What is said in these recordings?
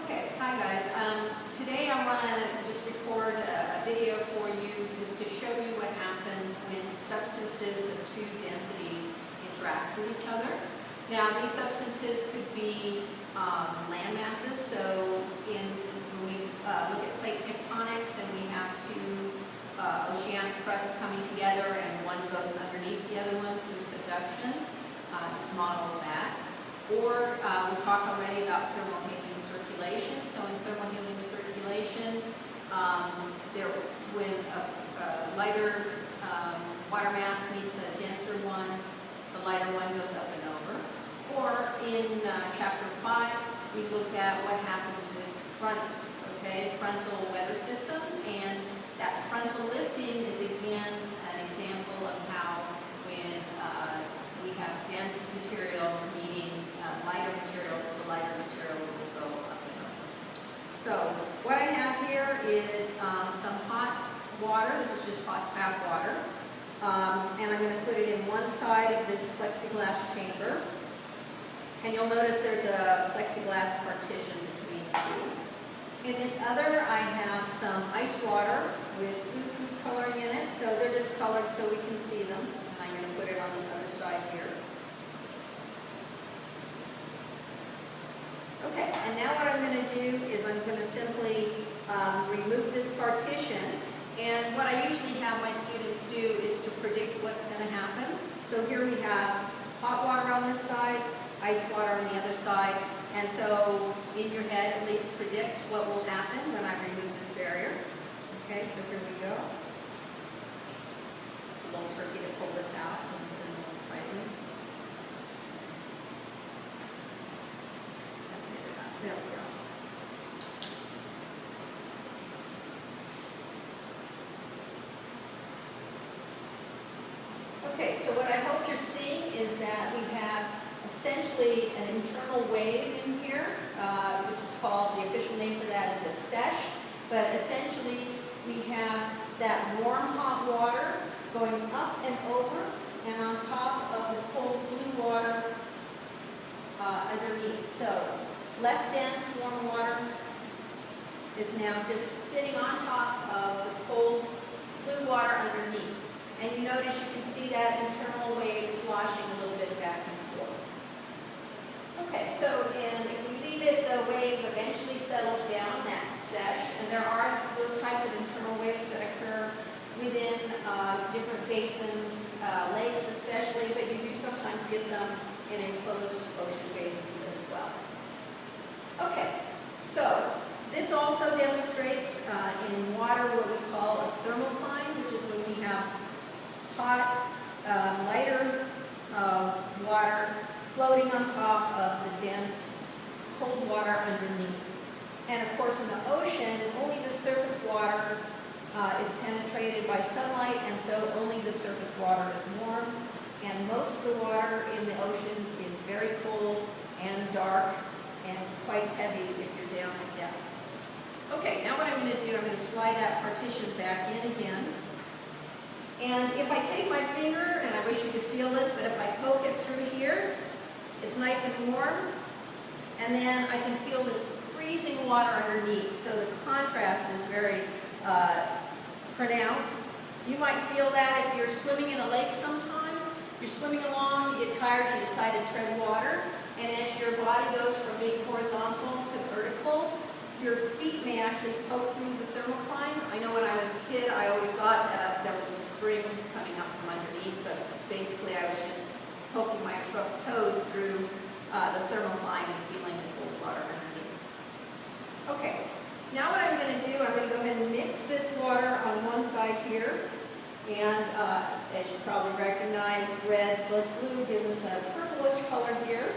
Okay, hi guys. Today I want to just record a video for you to show you what happens when substances of two densities interact with each other. Now these substances could be land masses, so when we look at plate tectonics and we have two oceanic crusts coming together and one goes underneath the other one through subduction, this models that. Or we talked already about thermal helium circulation. So in thermal helium circulation, when a lighter water mass meets a denser one, the lighter one goes up and over. Or in chapter 5, we looked at what happens with fronts, frontal weather systems, and that frontal lifting is again an example of how when we have dense material meeting lighter material, the lighter material will go up and over. So what I have here is some hot water. This is just hot tap water. And I'm going to put it in one side of this plexiglass chamber. And you'll notice there's a plexiglass partition between the two. In this other, I have some ice water with blue food coloring in it. So they're just colored so we can see them. And I'm going to put it on the other side here. Okay, and now what I'm going to do is I'm going to simply remove this partition. And what I usually have my students do is to predict what's going to happen. So here we have hot water on this side, ice water on the other side. And so in your head, at least predict what will happen when I remove this barrier. Okay, so here we go. It's a little tricky to pull this out. There we go. Okay, so what I hope you're seeing is that we have essentially an internal wave in here, which is called, the official name for that is a sesh, but essentially we have that warm hot water going up and over and on top of the cold blue water underneath. So less dense warm water is now just sitting on top of the cold blue water underneath. And you notice you can see that internal wave sloshing a little bit back and forth. Okay, so and if we leave it, the wave eventually settles down, that sesh, and there are those types of internal waves that occur within different basins, lakes especially, but you do sometimes get them in enclosed ocean basins as well. Okay, so this also demonstrates in water what we call a thermocline, which is when we have hot, lighter water floating on top of the dense cold water underneath. And of course in the ocean, only the surface water is penetrated by sunlight, and so only the surface water is warm. And most of the water in the ocean is very cold and dark, and it's quite heavy if you're down at depth. Okay, now what I'm going to do, I'm going to slide that partition back in again. And if I take my finger, and I wish you could feel this, but if I poke it through here, it's nice and warm. And then I can feel this freezing water underneath. So the contrast is very pronounced. You might feel that if you're swimming in a lake sometime. You're swimming along, you get tired, you decide to tread water. And as your body goes from being horizontal to vertical, your feet may actually poke through the thermocline. I know when I was a kid, I always thought that there was a spring coming up from underneath, but basically I was just poking my toes through the thermocline and feeling the cold water underneath. Okay, now what I'm going to do, I'm going to go ahead and mix this water on one side here. And as you probably recognize, red plus blue gives us a purplish color here.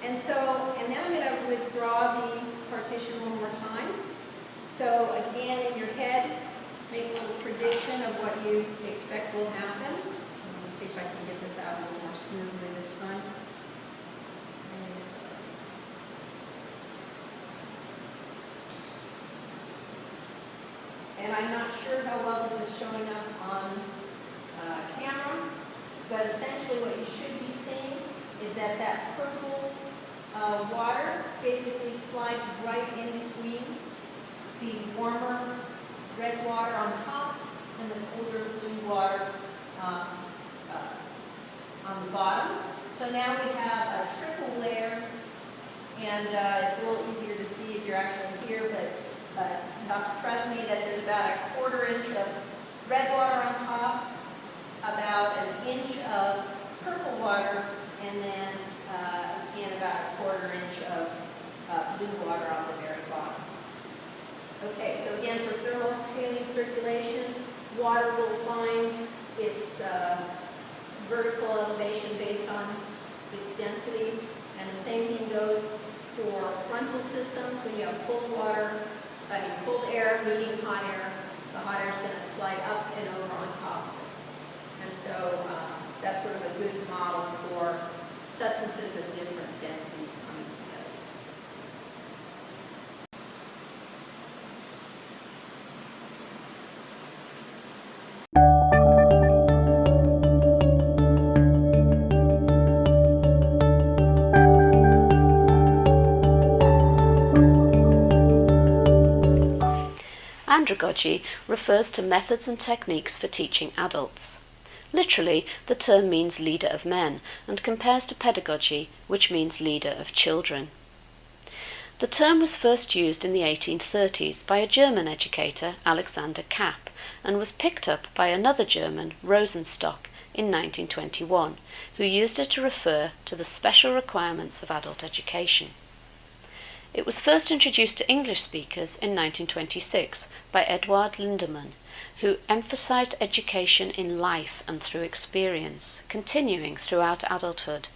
And then I'm going to withdraw the partition one more time. So again, in your head, make a little prediction of what you expect will happen. Let's see if I can get this out a little more smoothly this time. And I'm not sure how well this is showing up on camera, but essentially what you should be seeing is that purple water basically slides right in between the warmer red water on top and the colder blue water on the bottom. So now we have a triple layer, and it's a little easier to see if you're actually here, but you have to trust me that there's about a 1/4 inch of red water on top, about an inch of purple water, and then again about a 1/4 inch of blue water on the very bottom. Okay, so again, for thermohaline circulation, water will find its vertical elevation based on its density, and the same thing goes for frontal systems. When you have cold air meeting hot air, the hot air is going to slide up and over on top. And so that's sort of a good model for substances of different densities coming together. Andragogy refers to methods and techniques for teaching adults. Literally, the term means leader of men and compares to pedagogy, which means leader of children. The term was first used in the 1830s by a German educator, Alexander Kapp, and was picked up by another German, Rosenstock, in 1921, who used it to refer to the special requirements of adult education. It was first introduced to English speakers in 1926 by Eduard Lindemann, who emphasized education in life and through experience, continuing throughout adulthood.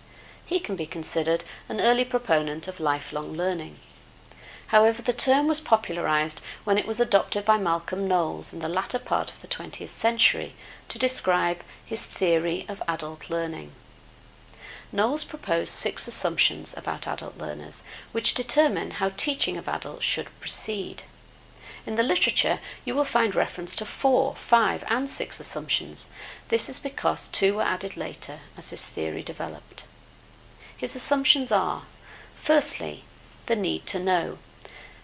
He can be considered an early proponent of lifelong learning. However, the term was popularized when it was adopted by Malcolm Knowles in the latter part of the 20th century to describe his theory of adult learning. Knowles proposed 6 assumptions about adult learners, which determine how teaching of adults should proceed. In the literature, you will find reference to 4, 5, and 6 assumptions. This is because 2 were added later as his theory developed. His assumptions are, firstly, the need to know.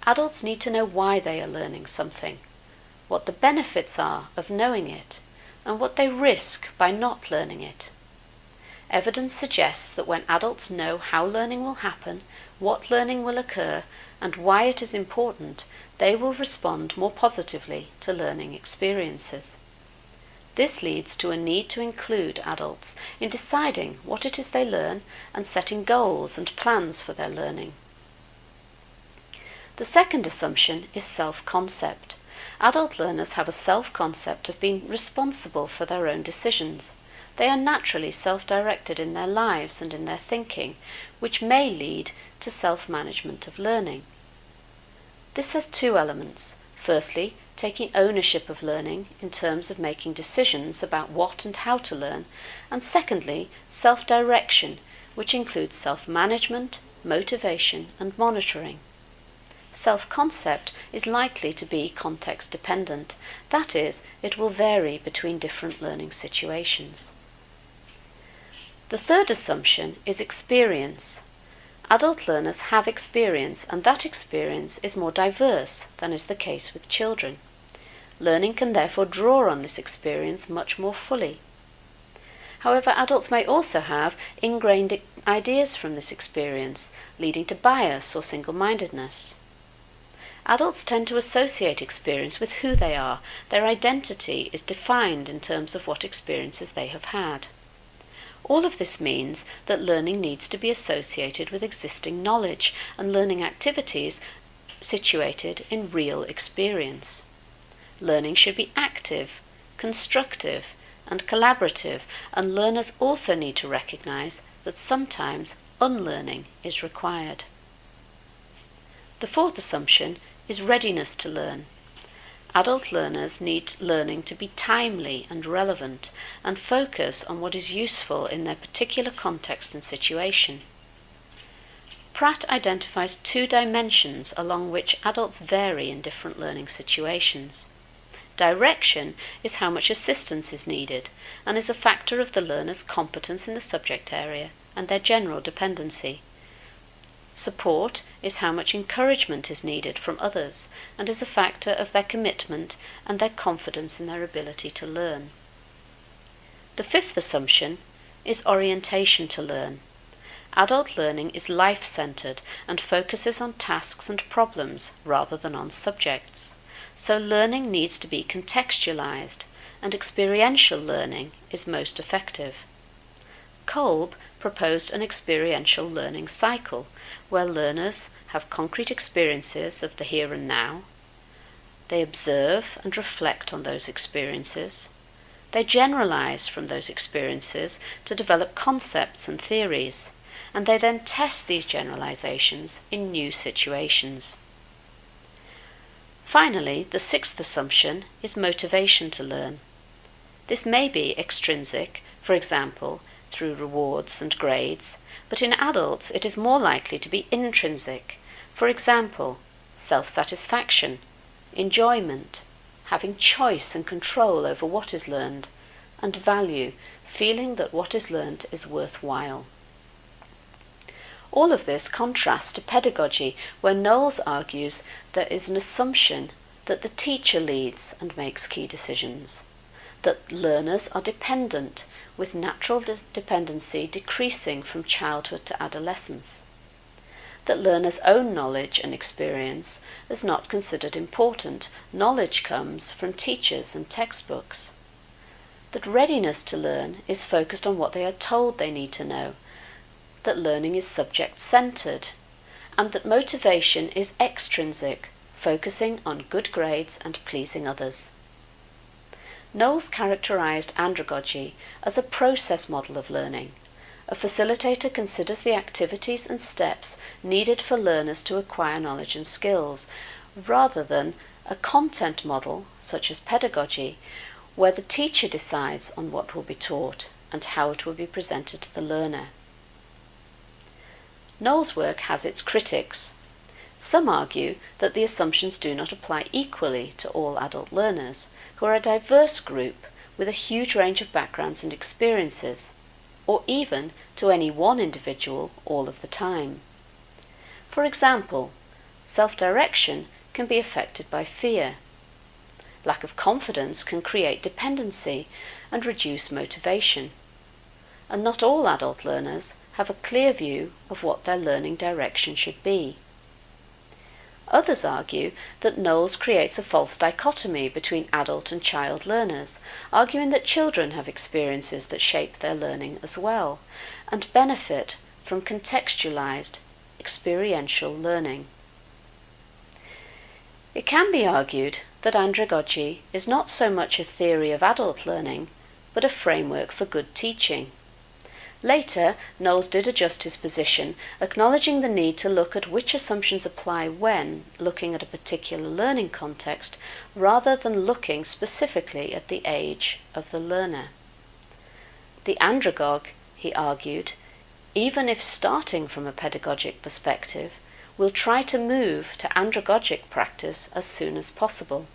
Adults need to know why they are learning something, what the benefits are of knowing it, and what they risk by not learning it. Evidence suggests that when adults know how learning will happen, what learning will occur, and why it is important, they will respond more positively to learning experiences. This leads to a need to include adults in deciding what it is they learn and setting goals and plans for their learning. The second assumption is self-concept. Adult learners have a self-concept of being responsible for their own decisions. They are naturally self-directed in their lives and in their thinking, which may lead to self-management of learning. This has 2 elements. Firstly, taking ownership of learning in terms of making decisions about what and how to learn, and secondly, self-direction, which includes self-management, motivation, and monitoring. Self-concept is likely to be context-dependent. That is, it will vary between different learning situations. The third assumption is experience. Adult learners have experience, and that experience is more diverse than is the case with children. Learning can therefore draw on this experience much more fully. However, adults may also have ingrained ideas from this experience, leading to bias or single-mindedness. Adults tend to associate experience with who they are. Their identity is defined in terms of what experiences they have had. All of this means that learning needs to be associated with existing knowledge and learning activities situated in real experience. Learning should be active, constructive, and collaborative, and learners also need to recognize that sometimes unlearning is required. The fourth assumption is readiness to learn. Adult learners need learning to be timely and relevant and focus on what is useful in their particular context and situation. Pratt identifies 2 dimensions along which adults vary in different learning situations. Direction is how much assistance is needed and is a factor of the learner's competence in the subject area and their general dependency. Support is how much encouragement is needed from others and is a factor of their commitment and their confidence in their ability to learn. The fifth assumption is orientation to learn. Adult learning is life-centered and focuses on tasks and problems rather than on subjects. So learning needs to be contextualized, and experiential learning is most effective. Kolb proposed an experiential learning cycle where learners have concrete experiences of the here and now. They observe and reflect on those experiences. They generalize from those experiences to develop concepts and theories, and they then test these generalizations in new situations. Finally, the sixth assumption is motivation to learn. This may be extrinsic, for example, through rewards and grades, but in adults it is more likely to be intrinsic, for example, self-satisfaction, enjoyment, having choice and control over what is learned, and value, feeling that what is learned is worthwhile. All of this contrasts to pedagogy, where Knowles argues there is an assumption that the teacher leads and makes key decisions, that learners are dependent, with natural dependency decreasing from childhood to adolescence, that learners' own knowledge and experience is not considered important. Knowledge comes from teachers and textbooks, that readiness to learn is focused on what they are told they need to know, that learning is subject-centered, and that motivation is extrinsic, focusing on good grades and pleasing others. Knowles characterized andragogy as a process model of learning. A facilitator considers the activities and steps needed for learners to acquire knowledge and skills, rather than a content model, such as pedagogy, where the teacher decides on what will be taught and how it will be presented to the learner. Knowles' work has its critics. Some argue that the assumptions do not apply equally to all adult learners, who are a diverse group with a huge range of backgrounds and experiences, or even to any one individual all of the time. For example, self-direction can be affected by fear. Lack of confidence can create dependency and reduce motivation. And not all adult learners have a clear view of what their learning direction should be. Others argue that Knowles creates a false dichotomy between adult and child learners, arguing that children have experiences that shape their learning as well, and benefit from contextualized, experiential learning. It can be argued that andragogy is not so much a theory of adult learning, but a framework for good teaching. Later, Knowles did adjust his position, acknowledging the need to look at which assumptions apply when looking at a particular learning context, rather than looking specifically at the age of the learner. The andragogue, he argued, even if starting from a pedagogic perspective, will try to move to andragogic practice as soon as possible.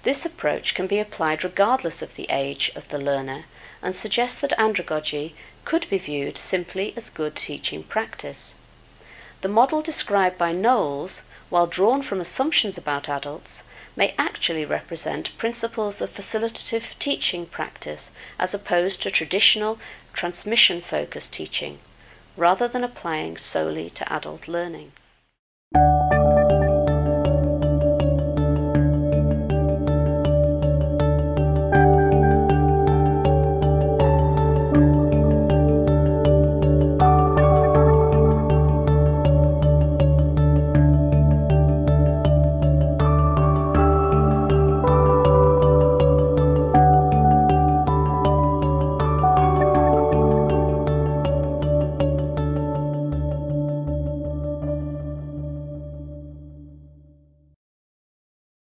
This approach can be applied regardless of the age of the learner, and suggests that andragogy could be viewed simply as good teaching practice. The model described by Knowles, while drawn from assumptions about adults, may actually represent principles of facilitative teaching practice as opposed to traditional transmission-focused teaching, rather than applying solely to adult learning.